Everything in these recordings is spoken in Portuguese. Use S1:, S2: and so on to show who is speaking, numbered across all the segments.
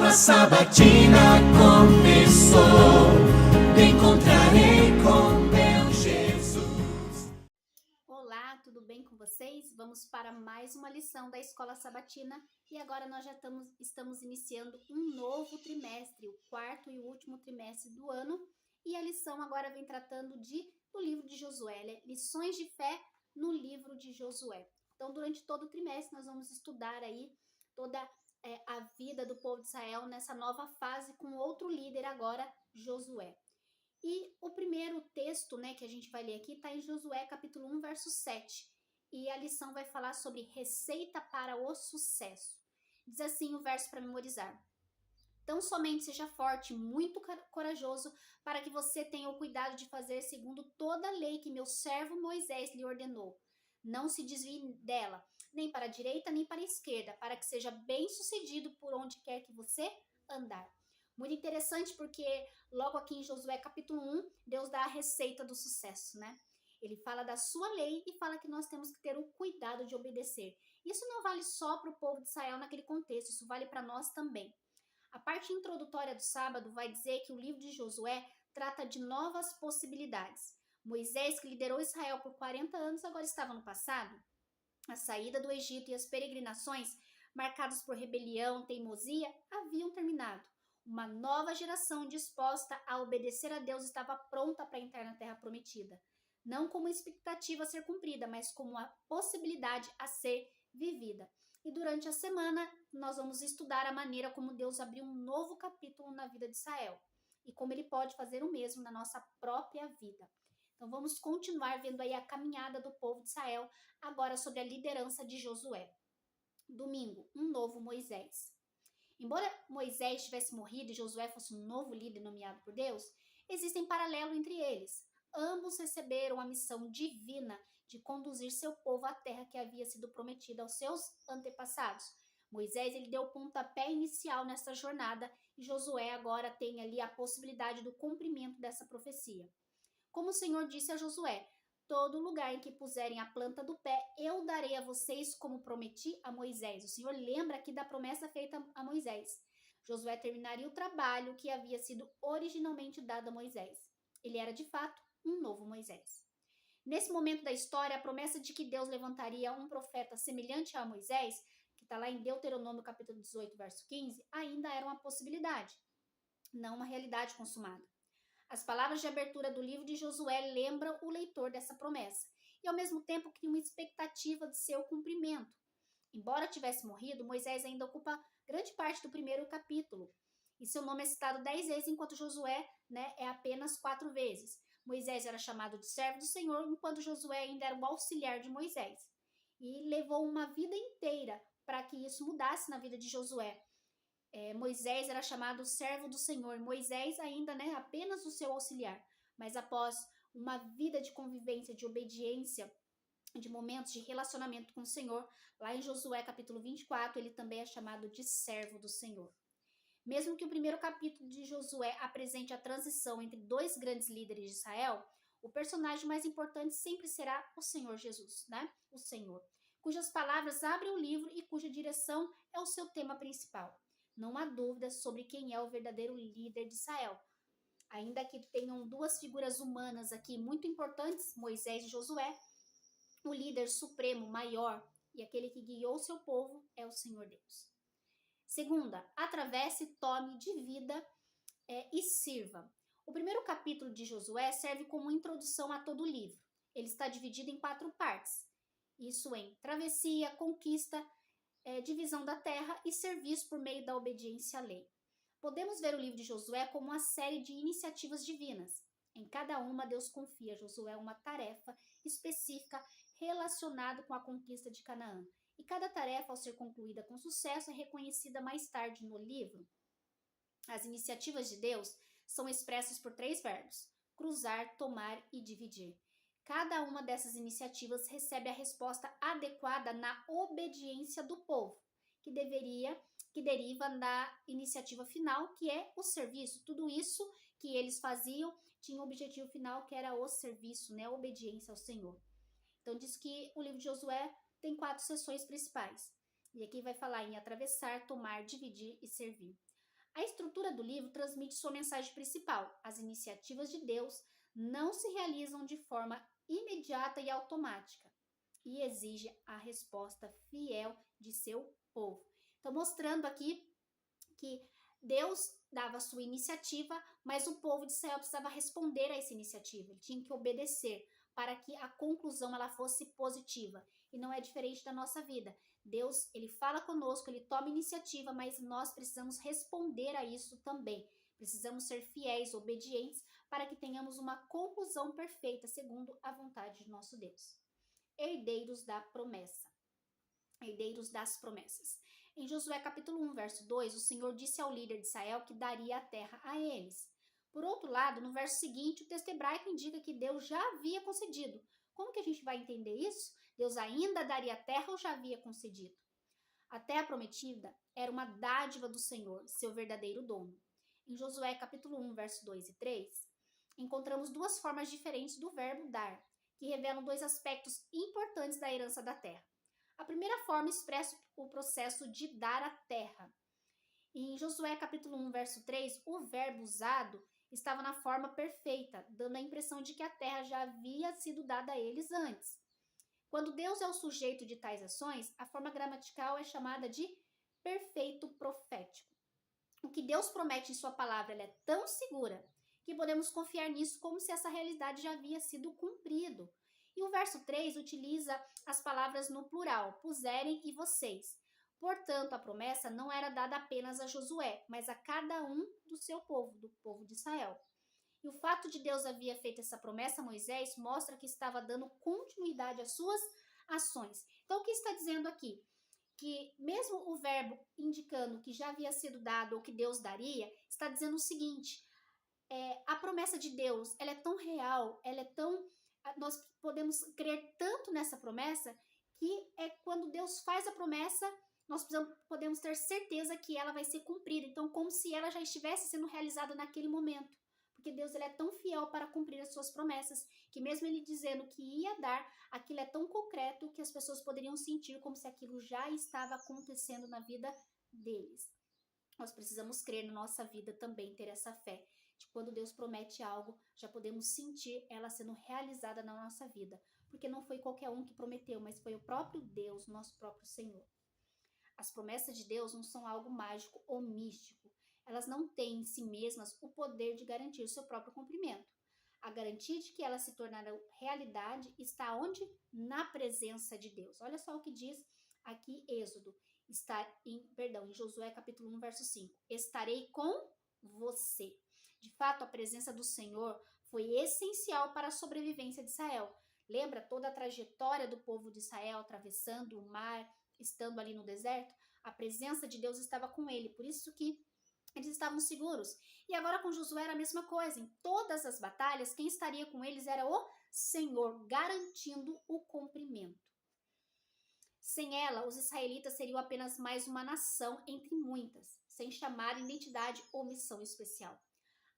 S1: escola sabatina começou. Me encontrarei com meu Jesus.
S2: Olá, tudo bem com vocês? Vamos para mais uma lição da escola sabatina e agora nós já estamos iniciando um novo trimestre, o quarto e último trimestre do ano, e a lição agora vem tratando do livro de Josué, lições de fé no livro de Josué. Então, durante todo o trimestre nós vamos estudar aí toda a vida do povo de Israel nessa nova fase com outro líder agora, Josué. E o primeiro texto, que a gente vai ler aqui está em Josué capítulo 1, verso 7. E a lição vai falar sobre receita para o sucesso. Diz assim o verso para memorizar. Então somente seja forte, muito corajoso, para que você tenha o cuidado de fazer segundo toda a lei que meu servo Moisés lhe ordenou. Não se desvie dela, nem para a direita, nem para a esquerda, para que seja bem sucedido por onde quer que você andar. Muito interessante porque logo aqui em Josué capítulo 1, Deus dá a receita do sucesso, Ele fala da sua lei e fala que nós temos que ter o cuidado de obedecer. Isso não vale só para o povo de Israel naquele contexto, isso vale para nós também. A parte introdutória do sábado vai dizer que o livro de Josué trata de novas possibilidades. Moisés, que liderou Israel por 40 anos, agora estava no passado. A saída do Egito e as peregrinações, marcadas por rebelião, teimosia, haviam terminado. Uma nova geração disposta a obedecer a Deus estava pronta para entrar na terra prometida. Não como expectativa a ser cumprida, mas como uma possibilidade a ser vivida. E durante a semana, nós vamos estudar a maneira como Deus abriu um novo capítulo na vida de Israel e como Ele pode fazer o mesmo na nossa própria vida. Então vamos continuar vendo aí a caminhada do povo de Israel, agora sob a liderança de Josué. Domingo, um novo Moisés. Embora Moisés tivesse morrido e Josué fosse um novo líder nomeado por Deus, existem paralelos entre eles. Ambos receberam a missão divina de conduzir seu povo à terra que havia sido prometida aos seus antepassados. Moisés ele deu o pontapé inicial nessa jornada e Josué agora tem ali a possibilidade do cumprimento dessa profecia. Como o Senhor disse a Josué, todo lugar em que puserem a planta do pé, eu darei a vocês como prometi a Moisés. O Senhor lembra aqui da promessa feita a Moisés. Josué terminaria o trabalho que havia sido originalmente dado a Moisés. Ele era, de fato, um novo Moisés. Nesse momento da história, a promessa de que Deus levantaria um profeta semelhante a Moisés, que está lá em Deuteronômio capítulo 18, verso 15, ainda era uma possibilidade, não uma realidade consumada. As palavras de abertura do livro de Josué lembram o leitor dessa promessa e, ao mesmo tempo, criam uma expectativa de seu cumprimento. Embora tivesse morrido, Moisés ainda ocupa grande parte do primeiro capítulo e seu nome é citado 10 vezes, enquanto Josué é apenas 4 vezes. Moisés era chamado de servo do Senhor, enquanto Josué ainda era o auxiliar de Moisés. E levou uma vida inteira para que isso mudasse na vida de Josué. Moisés era chamado servo do Senhor, Moisés ainda apenas o seu auxiliar, mas após uma vida de convivência, de obediência, de momentos de relacionamento com o Senhor, lá em Josué capítulo 24, ele também é chamado de servo do Senhor. Mesmo que o primeiro capítulo de Josué apresente a transição entre dois grandes líderes de Israel, o personagem mais importante sempre será o Senhor Jesus, O Senhor, cujas palavras abrem o livro e cuja direção é o seu tema principal. Não há dúvida sobre quem é o verdadeiro líder de Israel. Ainda que tenham duas figuras humanas aqui muito importantes, Moisés e Josué, o líder supremo, maior e aquele que guiou seu povo é o Senhor Deus. Segunda, atravesse, tome, divida e sirva. O primeiro capítulo de Josué serve como introdução a todo o livro. Ele está dividido em 4 partes. Isso em travessia, conquista, divisão da terra e serviço por meio da obediência à lei. Podemos ver o livro de Josué como uma série de iniciativas divinas. Em cada uma, Deus confia a Josué uma tarefa específica relacionada com a conquista de Canaã. E cada tarefa, ao ser concluída com sucesso, é reconhecida mais tarde no livro. As iniciativas de Deus são expressas por 3 verbos: cruzar, tomar e dividir. Cada uma dessas iniciativas recebe a resposta adequada na obediência do povo, que deriva da iniciativa final, que é o serviço. Tudo isso que eles faziam tinha um objetivo final, que era o serviço, a obediência ao Senhor. Então diz que o livro de Josué tem 4 seções principais. E aqui vai falar em atravessar, tomar, dividir e servir. A estrutura do livro transmite sua mensagem principal. As iniciativas de Deus não se realizam de forma imediata e automática e exige a resposta fiel de seu povo. Então, mostrando aqui que Deus dava sua iniciativa, mas o povo de Israel precisava responder a essa iniciativa. Ele tinha que obedecer para que a conclusão ela fosse positiva. E não é diferente da nossa vida. Deus, ele fala conosco, ele toma iniciativa, mas nós precisamos responder a isso também. Precisamos ser fiéis, obedientes, para que tenhamos uma conclusão perfeita, segundo a vontade de nosso Deus. Herdeiros da promessa. Herdeiros das promessas. Em Josué capítulo 1, verso 2, o Senhor disse ao líder de Israel que daria a terra a eles. Por outro lado, no verso seguinte, o texto hebraico indica que Deus já havia concedido. Como que a gente vai entender isso? Deus ainda daria a terra ou já havia concedido? A terra prometida era uma dádiva do Senhor, seu verdadeiro dono. Em Josué capítulo 1, verso 2 e 3, encontramos duas formas diferentes do verbo dar, que revelam dois aspectos importantes da herança da terra. A primeira forma expressa o processo de dar a terra. Em Josué capítulo 1, verso 3, o verbo usado estava na forma perfeita, dando a impressão de que a terra já havia sido dada a eles antes. Quando Deus é o sujeito de tais ações, a forma gramatical é chamada de perfeito profético. O que Deus promete em sua palavra ela é tão segura que podemos confiar nisso como se essa realidade já havia sido cumprido. E o verso 3 utiliza as palavras no plural, puserem e vocês. Portanto, a promessa não era dada apenas a Josué, mas a cada um do seu povo, do povo de Israel. E o fato de Deus havia feito essa promessa a Moisés mostra que estava dando continuidade às suas ações. Então, o que está dizendo aqui? Que mesmo o verbo indicando que já havia sido dado ou que Deus daria, está dizendo o seguinte, a promessa de Deus, ela é tão real, ela é tão... Nós podemos crer tanto nessa promessa que quando Deus faz a promessa, nós podemos ter certeza que ela vai ser cumprida. Então, como se ela já estivesse sendo realizada naquele momento. Porque Deus ele é tão fiel para cumprir as suas promessas, que mesmo ele dizendo que ia dar, aquilo é tão concreto que as pessoas poderiam sentir como se aquilo já estava acontecendo na vida deles. Nós precisamos crer na nossa vida também, ter essa fé. De quando Deus promete algo, já podemos sentir ela sendo realizada na nossa vida. Porque não foi qualquer um que prometeu, mas foi o próprio Deus, nosso próprio Senhor. As promessas de Deus não são algo mágico ou místico. Elas não têm em si mesmas o poder de garantir o seu próprio cumprimento. A garantia de que elas se tornarão realidade está onde? Na presença de Deus. Olha só o que diz aqui Êxodo. Em Josué capítulo 1, verso 5. Estarei com você. De fato, a presença do Senhor foi essencial para a sobrevivência de Israel. Lembra toda a trajetória do povo de Israel atravessando o mar, estando ali no deserto? A presença de Deus estava com ele, por isso que eles estavam seguros. E agora com Josué era a mesma coisa. Em todas as batalhas, quem estaria com eles era o Senhor, garantindo o cumprimento. Sem ela, os israelitas seriam apenas mais uma nação entre muitas, sem chamar identidade ou missão especial.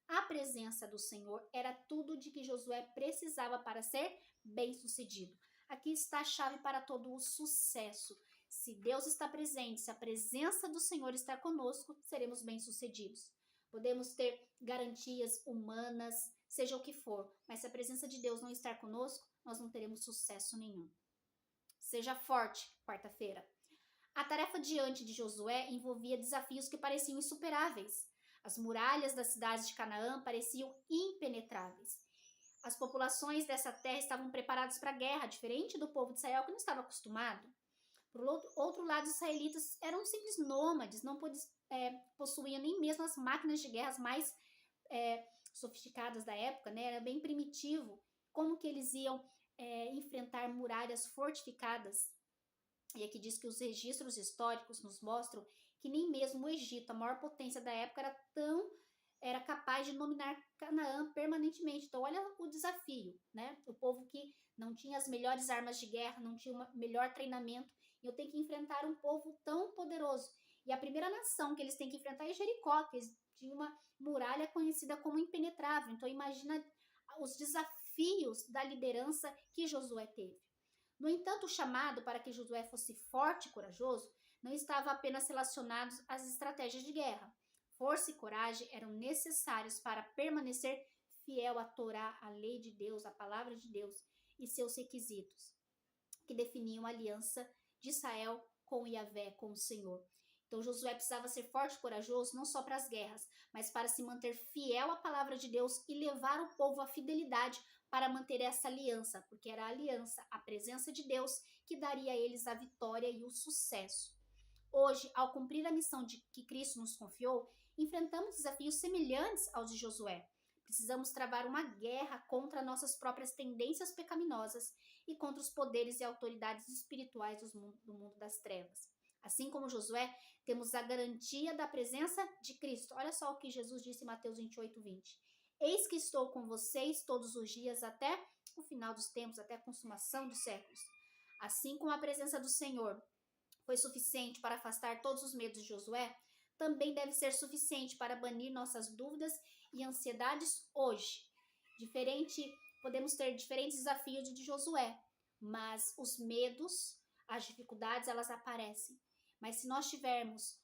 S2: A presença do Senhor era tudo de que Josué precisava para ser bem-sucedido. Aqui está a chave para todo o sucesso. Se Deus está presente, se a presença do Senhor está conosco, seremos bem-sucedidos. Podemos ter garantias humanas, seja o que for, mas se a presença de Deus não estar conosco, nós não teremos sucesso nenhum. Seja forte, quarta-feira. A tarefa diante de Josué envolvia desafios que pareciam insuperáveis. As muralhas das cidades de Canaã pareciam impenetráveis. As populações dessa terra estavam preparadas para a guerra, diferente do povo de Israel que não estava acostumado. Por outro lado, os israelitas eram simples nômades, não possuíam nem mesmo as máquinas de guerra mais sofisticadas da época, né? Era bem primitivo. Como que eles iam enfrentar muralhas fortificadas? E aqui diz que os registros históricos nos mostram que nem mesmo o Egito, a maior potência da época, era capaz de dominar Canaã permanentemente. Então, olha o desafio, né? O povo que não tinha as melhores armas de guerra, não tinha o melhor treinamento, e eu tenho que enfrentar um povo tão poderoso. E a primeira nação que eles têm que enfrentar é Jericó, que tinha uma muralha conhecida como impenetrável. Então, imagina os desafios da liderança que Josué teve. No entanto, o chamado para que Josué fosse forte e corajoso não estava apenas relacionado às estratégias de guerra. força e coragem eram necessários para permanecer fiel à Torá, à lei de Deus, à palavra de Deus e seus requisitos, que definiam a aliança de Israel com Yahvé, com o Senhor. Então Josué precisava ser forte e corajoso não só para as guerras, mas para se manter fiel à palavra de Deus e levar o povo à fidelidade para manter essa aliança, porque era a aliança, a presença de Deus, que daria a eles a vitória e o sucesso. Hoje, ao cumprir a missão que Cristo nos confiou, enfrentamos desafios semelhantes aos de Josué. Precisamos travar uma guerra contra nossas próprias tendências pecaminosas e contra os poderes e autoridades espirituais do mundo das trevas. Assim como Josué, temos a garantia da presença de Cristo. Olha só o que Jesus disse em Mateus 28:20. Eis que estou com vocês todos os dias até o final dos tempos, até a consumação dos séculos. Assim como a presença do Senhor foi suficiente para afastar todos os medos de Josué, também deve ser suficiente para banir nossas dúvidas e ansiedades hoje. Podemos ter diferentes desafios de Josué, mas os medos, as dificuldades, elas aparecem. Mas se nós tivermos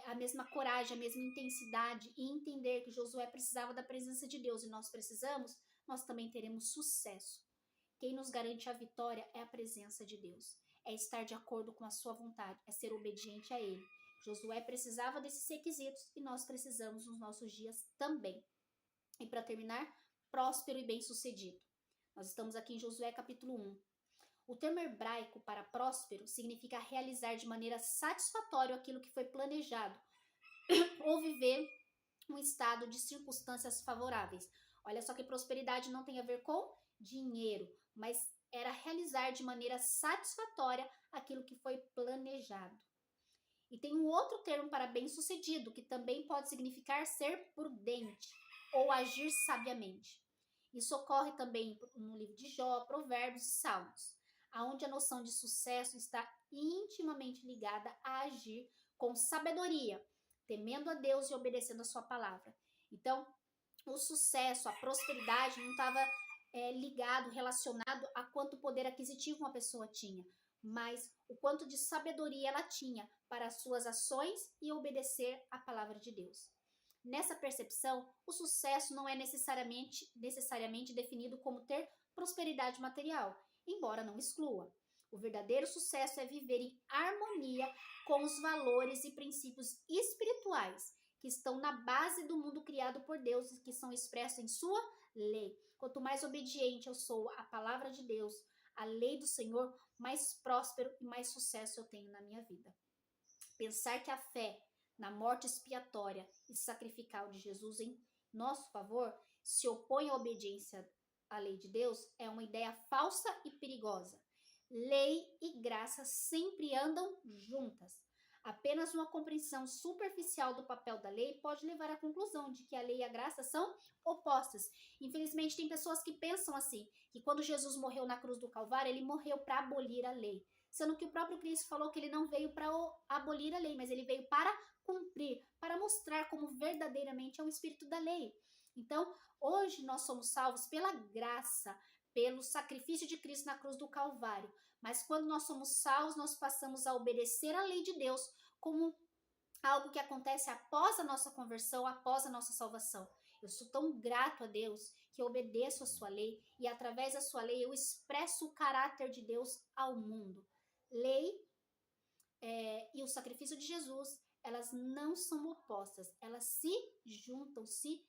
S2: a mesma coragem, a mesma intensidade e entender que Josué precisava da presença de Deus e nós precisamos, nós também teremos sucesso. Quem nos garante a vitória é a presença de Deus. É estar de acordo com a sua vontade, é ser obediente a Ele. Josué precisava desses requisitos e nós precisamos nos nossos dias também. E para terminar, próspero e bem-sucedido. Nós estamos aqui em Josué capítulo 1. O termo hebraico para próspero significa realizar de maneira satisfatória aquilo que foi planejado ou viver um estado de circunstâncias favoráveis. Olha só que prosperidade não tem a ver com dinheiro, mas era realizar de maneira satisfatória aquilo que foi planejado. E tem um outro termo para bem-sucedido, que também pode significar ser prudente ou agir sabiamente. Isso ocorre também no livro de Jó, Provérbios e Salmos, onde a noção de sucesso está intimamente ligada a agir com sabedoria, temendo a Deus e obedecendo a sua palavra. Então, o sucesso, a prosperidade não estava ligado, relacionado a quanto poder aquisitivo uma pessoa tinha, mas o quanto de sabedoria ela tinha para as suas ações e obedecer à palavra de Deus. Nessa percepção, o sucesso não é necessariamente definido como ter prosperidade material, embora não exclua. O verdadeiro sucesso é viver em harmonia com os valores e princípios espirituais que estão na base do mundo criado por Deus e que são expressos em sua lei. Quanto mais obediente eu sou à palavra de Deus, à lei do Senhor, mais próspero e mais sucesso eu tenho na minha vida. Pensar que a fé na morte expiatória e sacrificial de Jesus em nosso favor se opõe à obediência à lei de Deus é uma ideia falsa e perigosa. Lei e graça sempre andam juntas. Apenas uma compreensão superficial do papel da lei pode levar à conclusão de que a lei e a graça são opostas. Infelizmente, tem pessoas que pensam assim, que quando Jesus morreu na cruz do Calvário, ele morreu para abolir a lei. Sendo que o próprio Cristo falou que ele não veio para abolir a lei, mas ele veio para cumprir, para mostrar como verdadeiramente é o espírito da lei. Então, hoje nós somos salvos pela graça, pelo sacrifício de Cristo na cruz do Calvário. Mas quando nós somos salvos, nós passamos a obedecer a lei de Deus como algo que acontece após a nossa conversão, após a nossa salvação. Eu sou tão grato a Deus que eu obedeço a sua lei e através da sua lei eu expresso o caráter de Deus ao mundo. Lei e o sacrifício de Jesus, elas não são opostas, elas se juntam, se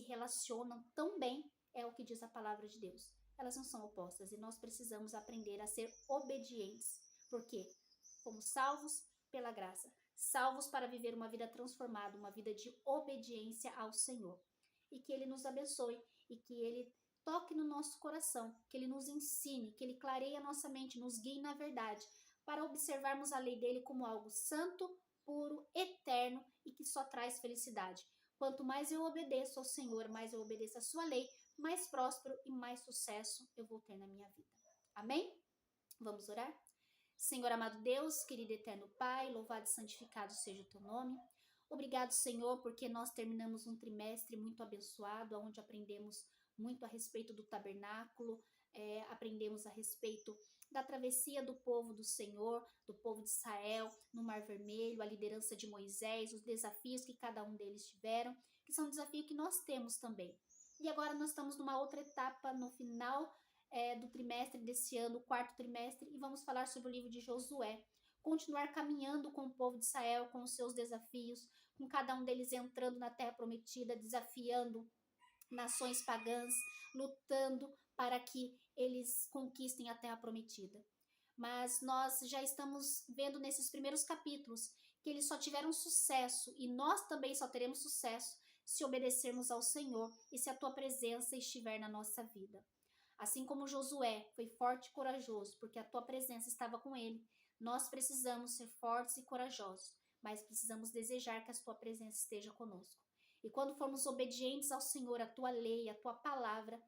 S2: relacionam tão bem, é o que diz a palavra de Deus. Elas não são opostas e nós precisamos aprender a ser obedientes, porque fomos salvos pela graça, salvos para viver uma vida transformada, uma vida de obediência ao Senhor. E que Ele nos abençoe e que Ele toque no nosso coração, que Ele nos ensine, que Ele clareie a nossa mente, nos guie na verdade, para observarmos a lei dEle como algo santo, puro, eterno e que só traz felicidade. Quanto mais eu obedeço ao Senhor, mais eu obedeço à sua lei, mais próspero e mais sucesso eu vou ter na minha vida. Amém? Vamos orar? Senhor amado Deus, querido eterno Pai, louvado e santificado seja o teu nome. Obrigado, Senhor, porque nós terminamos um trimestre muito abençoado, onde aprendemos muito a respeito do tabernáculo, aprendemos a respeito da travessia do povo do Senhor, do povo de Israel no Mar Vermelho, a liderança de Moisés, os desafios que cada um deles tiveram, que são desafios que nós temos também. E agora nós estamos numa outra etapa, no final do trimestre desse ano, o quarto trimestre, e vamos falar sobre o livro de Josué. Continuar caminhando com o povo de Israel, com os seus desafios, com cada um deles entrando na terra prometida, desafiando nações pagãs, lutando para que eles conquistem a terra prometida. Mas nós já estamos vendo nesses primeiros capítulos que eles só tiveram sucesso, e nós também só teremos sucesso se obedecermos ao Senhor e se a tua presença estiver na nossa vida. Assim como Josué foi forte e corajoso, porque a tua presença estava com ele, nós precisamos ser fortes e corajosos, mas precisamos desejar que a tua presença esteja conosco. E quando formos obedientes ao Senhor, a tua lei, a tua palavra,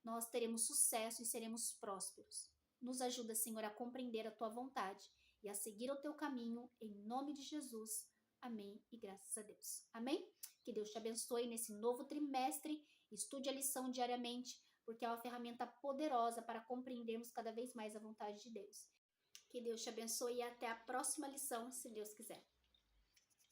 S2: nós teremos sucesso e seremos prósperos. Nos ajuda, Senhor, a compreender a tua vontade e a seguir o teu caminho, em nome de Jesus. Amém e graças a Deus. Amém? Que Deus te abençoe nesse novo trimestre. Estude a lição diariamente, porque é uma ferramenta poderosa para compreendermos cada vez mais a vontade de Deus. Que Deus te abençoe e até a próxima lição, se Deus quiser.